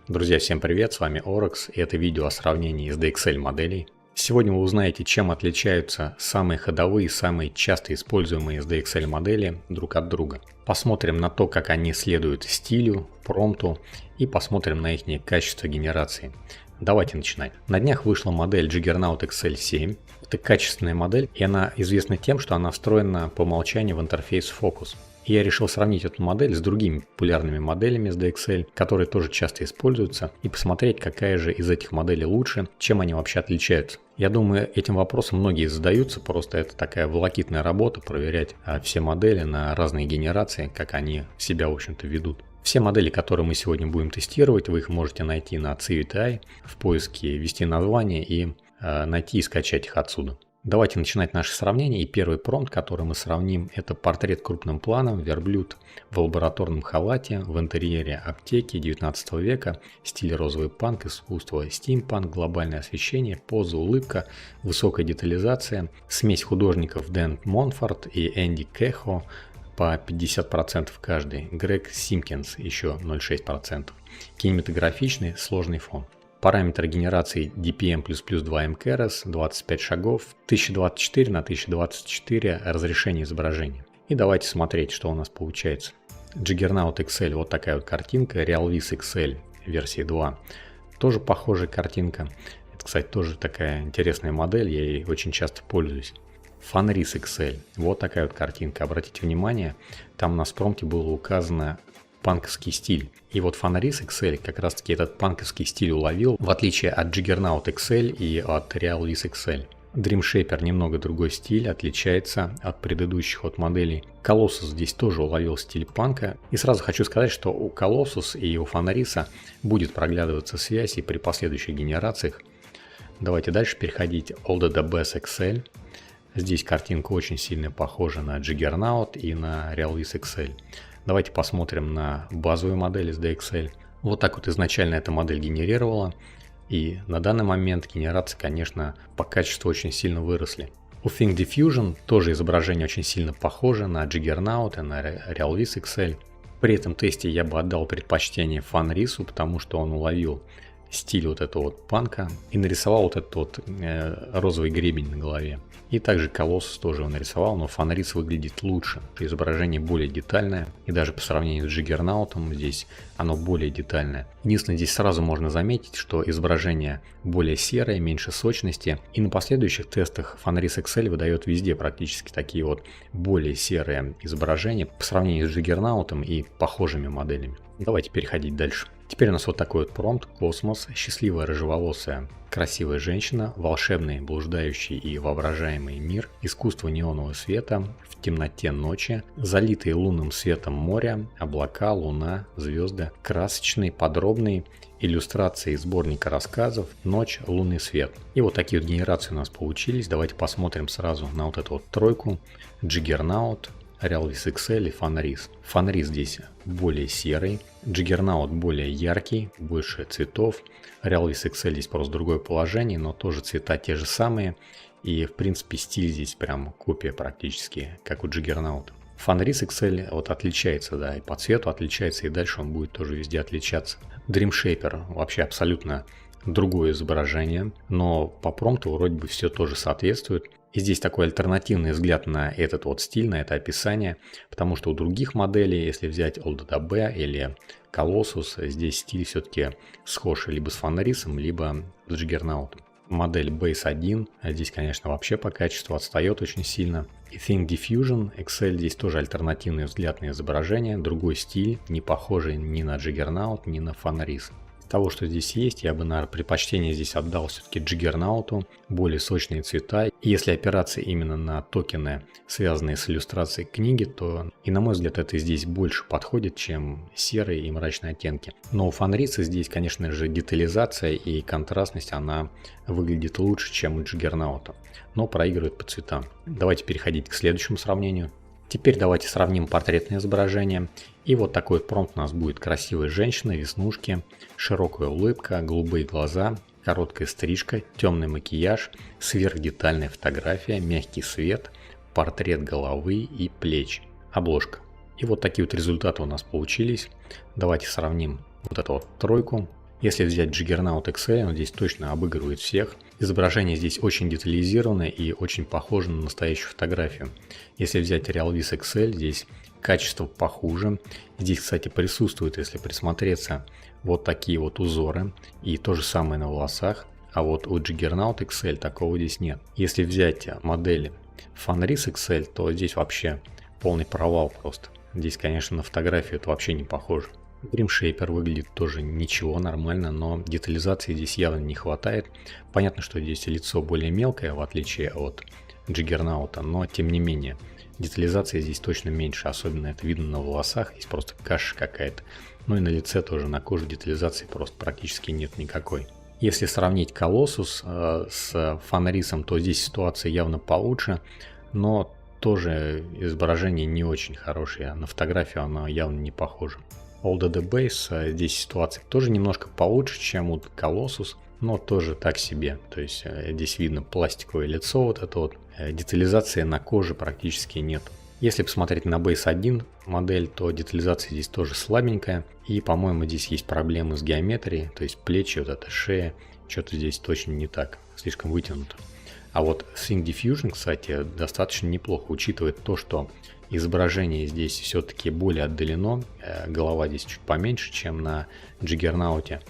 Друзья, всем привет, с вами Орекс, и это видео о сравнении SDXL моделей. Сегодня вы узнаете, чем отличаются самые ходовые и самые часто используемые SDXL модели друг от друга. Посмотрим на то, как они следуют стилю, промпту, и посмотрим на их качество генерации. Давайте начинать. На днях вышла модель Juggernaut XL7. Это качественная модель, и она известна тем, что она встроена по умолчанию в интерфейс Focus. И я решил сравнить эту модель с другими популярными моделями SDXL, которые тоже часто используются, и посмотреть, какая же из этих моделей лучше, чем они вообще отличаются. Я думаю, этим вопросом многие задаются, просто это такая волокитная работа, проверять все модели на разные генерации, как они себя, в общем-то, ведут. Все модели, которые мы сегодня будем тестировать, вы их можете найти на Civet.ai, в поиске ввести название и найти и скачать их отсюда. Давайте начинать наше сравнение, и первый промпт, который мы сравним, это портрет крупным планом, верблюд в лабораторном халате, в интерьере аптеки 19 века, стиль розовый панк, искусство стимпанк, глобальное освещение, поза, улыбка, высокая детализация, смесь художников Дэн Монфорд и Энди Кехо по 50% каждый, Грег Симкинс еще 0,6%, кинематографичный сложный фон. Параметр генерации DPM++ 2 mKeras, 25 шагов, 1024 на 1024 разрешение изображения. И давайте смотреть, что у нас получается. Juggernaut XL, вот такая вот картинка, RealVis XL версии 2, тоже похожая картинка. Это, кстати, тоже такая интересная модель, я ей очень часто пользуюсь. Fanris XL, вот такая вот картинка, обратите внимание, там у нас в промпте было указано панковский стиль. И вот Fanris XL как раз таки этот панковский стиль уловил, в отличие от Juggernaut XL и от RealVis XL. Dream Shaper немного другой стиль, отличается от предыдущих вот моделей. Colossus здесь тоже уловил стиль панка. И сразу хочу сказать, что у Colossus и у Fanris будет проглядываться связь и при последующих генерациях. Давайте дальше переходить. OldDBS XL. Здесь картинка очень сильно похожа на Juggernaut и на RealVis XL. Давайте посмотрим на базовую модель SDXL. Вот так вот изначально эта модель генерировала. И на данный момент генерации, конечно, по качеству очень сильно выросли. У Think Diffusion тоже изображение очень сильно похоже на Juggernaut и на RealVis XL. При этом тесте я бы отдал предпочтение Fanris, потому что он уловил стиль вот этого вот панка и нарисовал вот этот вот розовый гребень на голове. И также Colossus тоже его нарисовал, но Fanris выглядит лучше. Изображение более детальное, и даже по сравнению с Juggernaut здесь оно более детальное. Единственное, здесь сразу можно заметить, что изображение более серое, меньше сочности. И на последующих тестах Fanris XL выдает везде практически такие вот более серые изображения по сравнению с Juggernaut и похожими моделями. Давайте переходить дальше. Теперь у нас вот такой вот промпт. Космос. Счастливая рыжеволосая красивая женщина. Волшебный, блуждающий и воображаемый мир. Искусство неонового света. В темноте ночи. Залитые лунным светом моря. Облака, луна, звезды. Красочный, подробный. Иллюстрации из сборника рассказов «Ночь, лунный свет». И вот такие вот генерации у нас получились. Давайте посмотрим сразу на вот эту вот тройку. Juggernaut, RealVis XL и Fanris. Fanris здесь более серый, Juggernaut более яркий, больше цветов. RealVis XL здесь просто другое положение, но тоже цвета те же самые. И в принципе стиль здесь прям копия практически, как у Juggernaut. Fanris XL вот отличается, да, и по цвету отличается, и дальше он будет тоже везде отличаться. Dream Shaper вообще абсолютно другое изображение, но по промпту вроде бы все тоже соответствует. И здесь такой альтернативный взгляд на этот вот стиль, на это описание, потому что у других моделей, если взять OldDB или Colossus, здесь стиль все-таки схож либо с Fanris, либо с Juggernaut. Модель Base 1 здесь, конечно, вообще по качеству отстает очень сильно. И Think Diffusion XL здесь тоже альтернативный взгляд на изображение, другой стиль, не похожий ни на Juggernaut, ни на Fanris. Того, что здесь есть, я бы, наверное, предпочтение здесь отдал все-таки Juggernaut, более сочные цвета. И если опираться именно на токены, связанные с иллюстрацией книги, то, и на мой взгляд, это здесь больше подходит, чем серые и мрачные оттенки. Но у Fanris здесь, конечно же, детализация и контрастность, она выглядит лучше, чем у Juggernaut, но проигрывает по цветам. Давайте переходить к следующему сравнению. Теперь давайте сравним портретное изображение. И вот такой вот промпт у нас будет: красивая женщина, веснушки, широкая улыбка, голубые глаза, короткая стрижка, темный макияж, сверхдетальная фотография, мягкий свет, портрет головы и плеч, обложка. И вот такие вот результаты у нас получились. Давайте сравним вот эту вот тройку. Если взять Juggernaut XL, он здесь точно обыгрывает всех. Изображение здесь очень детализированное и очень похоже на настоящую фотографию. Если взять Realvis XL, здесь качество похуже. Здесь, кстати, присутствует, если присмотреться, вот такие вот узоры. И то же самое на волосах. А вот у Juggernaut XL такого здесь нет. Если взять модели Fanris XL, то здесь вообще полный провал просто. Здесь, конечно, на фотографию это вообще не похоже. Dream Shaper выглядит тоже ничего, нормально, но детализации здесь явно не хватает. Понятно, что здесь лицо более мелкое, в отличие от Juggernaut, но тем не менее, детализация здесь точно меньше, особенно это видно на волосах, здесь просто каша какая-то. Ну и на лице тоже, на коже детализации просто практически нет никакой. Если сравнить Colossus с Fanris, то здесь ситуация явно получше, но тоже изображение не очень хорошее, на фотографию оно явно не похоже. Older the Base, здесь ситуация тоже немножко получше, чем у Colossus, но тоже так себе. То есть здесь видно пластиковое лицо, вот это вот. Детализации на коже практически нет. Если посмотреть на Base 1 модель, то детализация здесь тоже слабенькая. И, по-моему, здесь есть проблемы с геометрией, то есть плечи, вот эта шея, что-то здесь точно не так, слишком вытянуто. А вот Sync Diffusion, кстати, достаточно неплохо, учитывает то, что изображение здесь все-таки более отдалено, голова здесь чуть поменьше, чем на Juggernaut,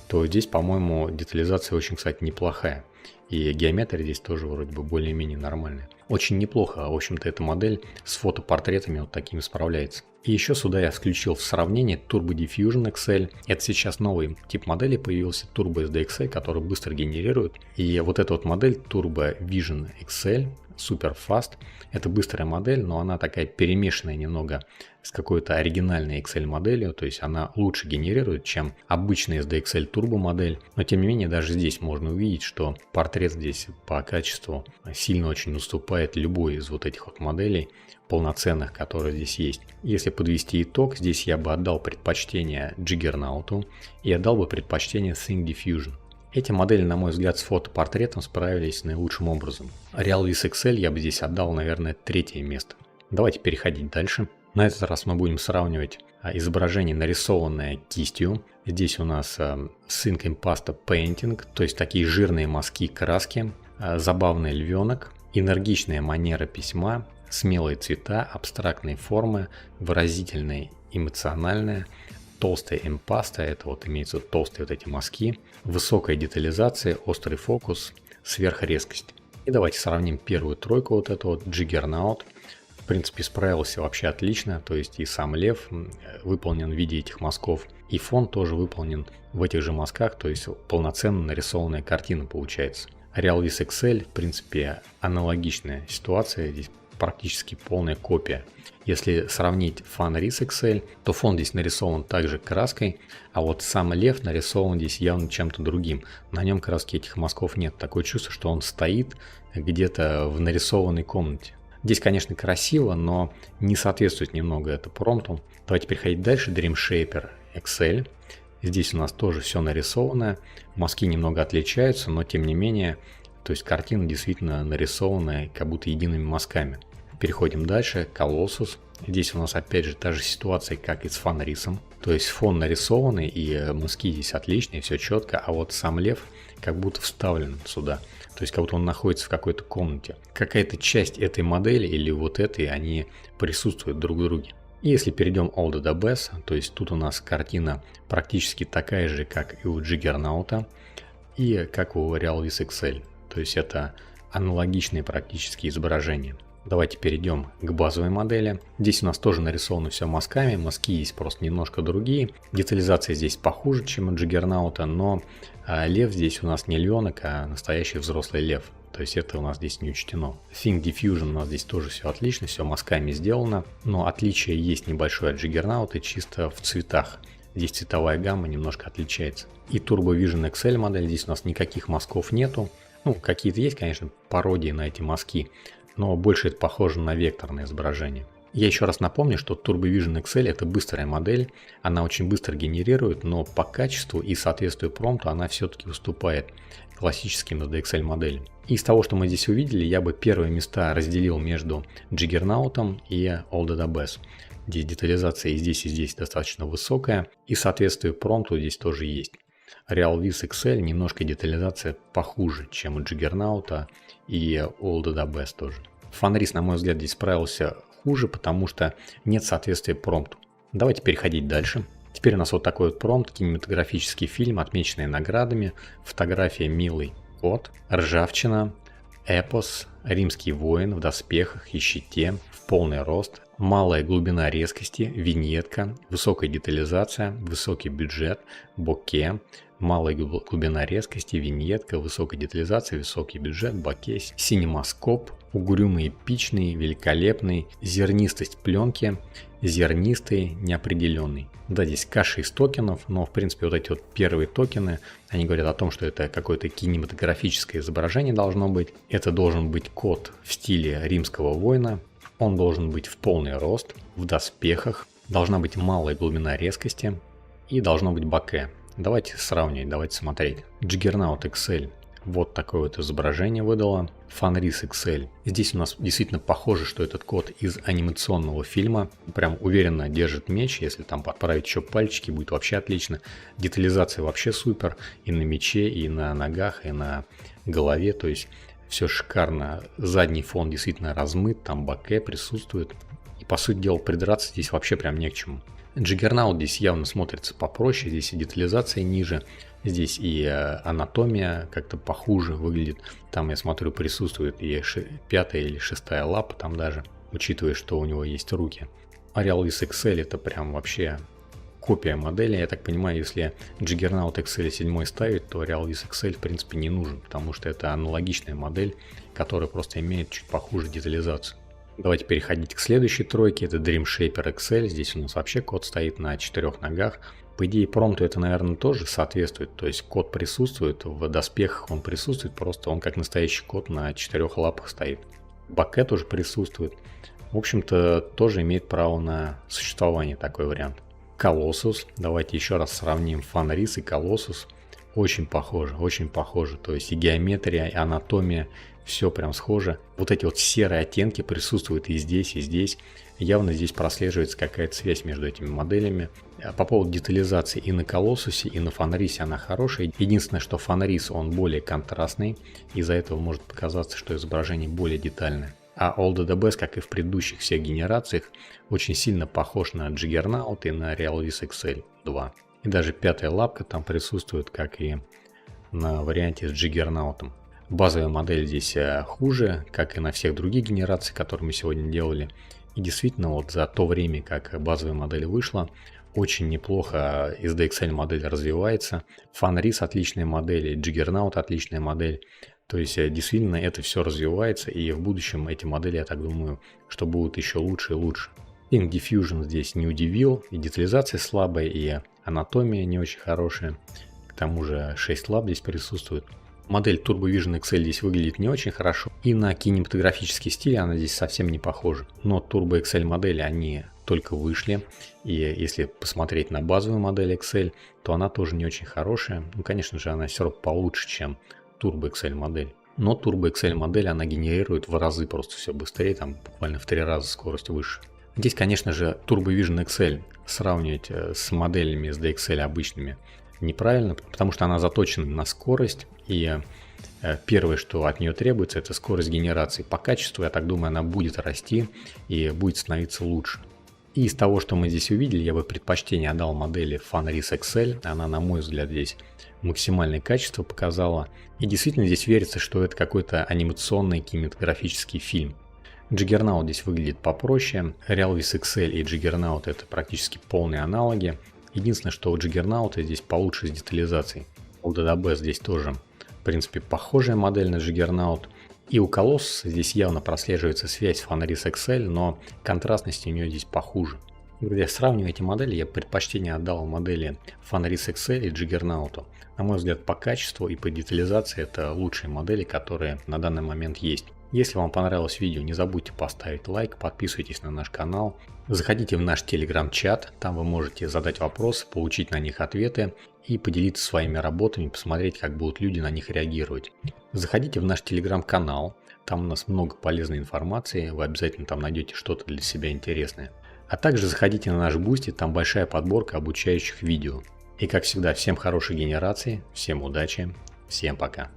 то здесь, по-моему, детализация очень, кстати, неплохая. И геометрия здесь тоже вроде бы более-менее нормальная. Очень неплохо, в общем-то, эта модель с фотопортретами вот такими справляется. И еще сюда я включил в сравнение Turbo Diffusion XL. Это сейчас новый тип модели появился, Turbo SDXL, который быстро генерирует. И вот эта вот модель Turbo Vision XL Super Fast. Это быстрая модель, но она такая перемешанная немного с какой-то оригинальной XL моделью, то есть она лучше генерирует, чем обычная SDXL Turbo модель. Но тем не менее, даже здесь можно увидеть, что портрет здесь по качеству сильно очень уступает любой из вот этих вот моделей полноценных, которые здесь есть. Если подвести итог, здесь я бы отдал предпочтение Juggernaut и отдал бы предпочтение Sync Diffusion. Эти модели, на мой взгляд, с фотопортретом справились наилучшим образом. Realvis XL я бы здесь отдал, наверное, третье место. Давайте переходить дальше. На этот раз мы будем сравнивать изображение, нарисованное кистью. Здесь у нас Sync Impasto Painting, то есть такие жирные мазки краски, забавный львенок, энергичная манера письма, смелые цвета, абстрактные формы, выразительные, эмоциональные, толстая импаста, это вот имеются толстые вот эти мазки, высокая детализация, острый фокус, сверхрезкость. И давайте сравним первую тройку, вот это вот Juggernaut. В принципе, справился вообще отлично, то есть и сам лев выполнен в виде этих мазков, и фон тоже выполнен в этих же мазках, то есть полноценно нарисованная картина получается. Realvis XL, в принципе, аналогичная ситуация, здесь практически полная копия. Если сравнить Fanris XL, то фон здесь нарисован также краской, а вот сам лев нарисован здесь явно чем-то другим. На нем краски этих мазков нет. Такое чувство, что он стоит где-то в нарисованной комнате. Здесь, конечно, красиво, но не соответствует немного это промпту. Давайте переходить дальше. Dream Shaper XL. Здесь у нас тоже все нарисовано. Мазки немного отличаются, но тем не менее, то есть картина действительно нарисованная как будто едиными мазками. Переходим дальше. Colossus. Здесь у нас опять же та же ситуация, как и с Fanris. То есть фон нарисованный и мазки здесь отличные, все четко, а вот сам лев как будто вставлен сюда. То есть как будто он находится в какой-то комнате. Какая-то часть этой модели или вот этой, они присутствуют друг в друге. И если перейдем Older the Best, то есть тут у нас картина практически такая же, как и у Juggernaut и как у Realvis XL. То есть это аналогичные практически изображения. Давайте перейдем к базовой модели. Здесь у нас тоже нарисовано все мазками, мазки есть просто немножко другие. Детализация здесь похуже, чем у Juggernaut, но лев здесь у нас не львенок, а настоящий взрослый лев. То есть это у нас здесь не учтено. Sync Diffusion у нас здесь тоже все отлично, все мазками сделано. Но отличие есть небольшое от Juggernaut чисто в цветах. Здесь цветовая гамма немножко отличается. И Turbo Vision XL модель, здесь у нас никаких мазков нету. Ну, какие-то есть, конечно, пародии на эти мазки, но больше это похоже на векторное изображение. Я еще раз напомню, что Turbo Vision XL это быстрая модель, она очень быстро генерирует, но по качеству и соответствию промпту она все-таки уступает классическим SDXL моделям. Из того, что мы здесь увидели, я бы первые места разделил между Juggernaut и Older the Best. Здесь детализация и здесь достаточно высокая, и соответствие промпту здесь тоже есть. Realvis XL немножко детализация похуже, чем у Juggernaut и All the Best тоже. Fanris, на мой взгляд, здесь справился хуже, потому что нет соответствия промпту. Давайте переходить дальше. Теперь у нас вот такой вот промпт, кинематографический фильм, отмеченный наградами, фотография «Милый кот», ржавчина, эпос, римский воин в доспехах и щите, в полный рост, малая глубина резкости, виньетка, высокая детализация, высокий бюджет, боке, малая глубина резкости, виньетка, высокая детализация, высокий бюджет, боке, синемаскоп, угрюмый, эпичный, великолепный, зернистость пленки, зернистый, неопределенный. Да, здесь каша из токенов, но в принципе вот эти вот первые токены, они говорят о том, что это какое-то кинематографическое изображение должно быть. Это должен быть кот в стиле римского воина. Он должен быть в полный рост, в доспехах, должна быть малая глубина резкости и должно быть боке. Давайте сравнивать, давайте смотреть. Juggernaut XL. Вот такое вот изображение выдало. Fanris XL. Здесь у нас действительно похоже, что этот кот из анимационного фильма. Прям уверенно держит меч. Если там подправить еще пальчики, будет вообще отлично. Детализация вообще супер. И на мече, и на ногах, и на голове. То есть все шикарно. Задний фон действительно размыт. Там боке присутствует. И по сути дела придраться здесь вообще прям не к чему. Juggernaut здесь явно смотрится попроще. Здесь и детализация ниже. Здесь и анатомия как-то похуже выглядит. Там, я смотрю, присутствует и пятая или шестая лапа там даже, учитывая, что у него есть руки. А Realvis XL это прям вообще копия модели. Я так понимаю, если Juggernaut XL 7 ставить, то Realvis XL в принципе не нужен, потому что это аналогичная модель, которая просто имеет чуть похуже детализацию. Давайте переходить к следующей тройке. Это Dream Shaper XL. Здесь у нас вообще кот стоит на 4 ногах. По идее, промпту это, наверное, тоже соответствует. То есть кот присутствует, в доспехах он присутствует, просто он как настоящий кот на 4 лапах стоит. Боке тоже присутствует. В общем-то, тоже имеет право на существование такой вариант. Colossus. Давайте еще раз сравним Fanris и Colossus. Очень похоже, очень похоже. То есть и геометрия, и анатомия, все прям схоже. Вот эти вот серые оттенки присутствуют и здесь, и здесь. Явно здесь прослеживается какая-то связь между этими моделями. По поводу детализации и на Colossus, и на Fanris она хорошая. Единственное, что Fanris он более контрастный. Из-за этого может показаться, что изображение более детальное. А All the Best, как и в предыдущих всех генерациях, очень сильно похож на Juggernaut и на Realvis XL 2. И даже пятая лапка там присутствует, как и на варианте с Juggernaut. Базовая модель здесь хуже, как и на всех других генерациях, которые мы сегодня делали. И действительно, вот за то время, как базовая модель вышла, очень неплохо SDXL модель развивается. Fanris отличная модель, Juggernaut отличная модель. То есть действительно это все развивается, и в будущем эти модели, я так думаю, что будут еще лучше и лучше. Ink Diffusion здесь не удивил, и детализация слабая, и анатомия не очень хорошая. К тому же 6 лап здесь присутствует. Модель Turbo Vision XL здесь выглядит не очень хорошо, и на кинематографический стиль она здесь совсем не похожа. Но Turbo XL модели, они только вышли, и если посмотреть на базовую модель XL, то она тоже не очень хорошая. Ну, конечно же, она все равно получше, чем Turbo XL модель. Но Turbo XL модель, она генерирует в разы просто все быстрее, там буквально в 3 раза скорость выше. Здесь, конечно же, Turbo Vision XL сравнивать с моделями SDXL обычными неправильно, потому что она заточена на скорость, и первое, что от нее требуется, это скорость генерации. По качеству, я так думаю, она будет расти и будет становиться лучше. И из того, что мы здесь увидели, я бы предпочтение отдал модели Fanris XL. Она, на мой взгляд, здесь максимальное качество показала. И действительно здесь верится, что это какой-то анимационный кинематографический фильм. Juggernaut здесь выглядит попроще. Realvis XL и Juggernaut это практически полные аналоги. Единственное, что у Juggernaut здесь получше с детализацией. У DDB здесь тоже, в принципе, похожая модель на Juggernaut. И у Colossus здесь явно прослеживается связь с Fanris XL, но контрастность у нее здесь похуже. Когда я сравниваю эти модели, я предпочтение отдал модели Fanris XL и Juggernaut. На мой взгляд, по качеству и по детализации это лучшие модели, которые на данный момент есть. Если вам понравилось видео, не забудьте поставить лайк, подписывайтесь на наш канал. Заходите в наш телеграм-чат, там вы можете задать вопросы, получить на них ответы и поделиться своими работами, посмотреть, как будут люди на них реагировать. Заходите в наш телеграм-канал, там у нас много полезной информации, вы обязательно там найдете что-то для себя интересное. А также заходите на наш Boosty, там большая подборка обучающих видео. И как всегда, всем хорошей генерации, всем удачи, всем пока.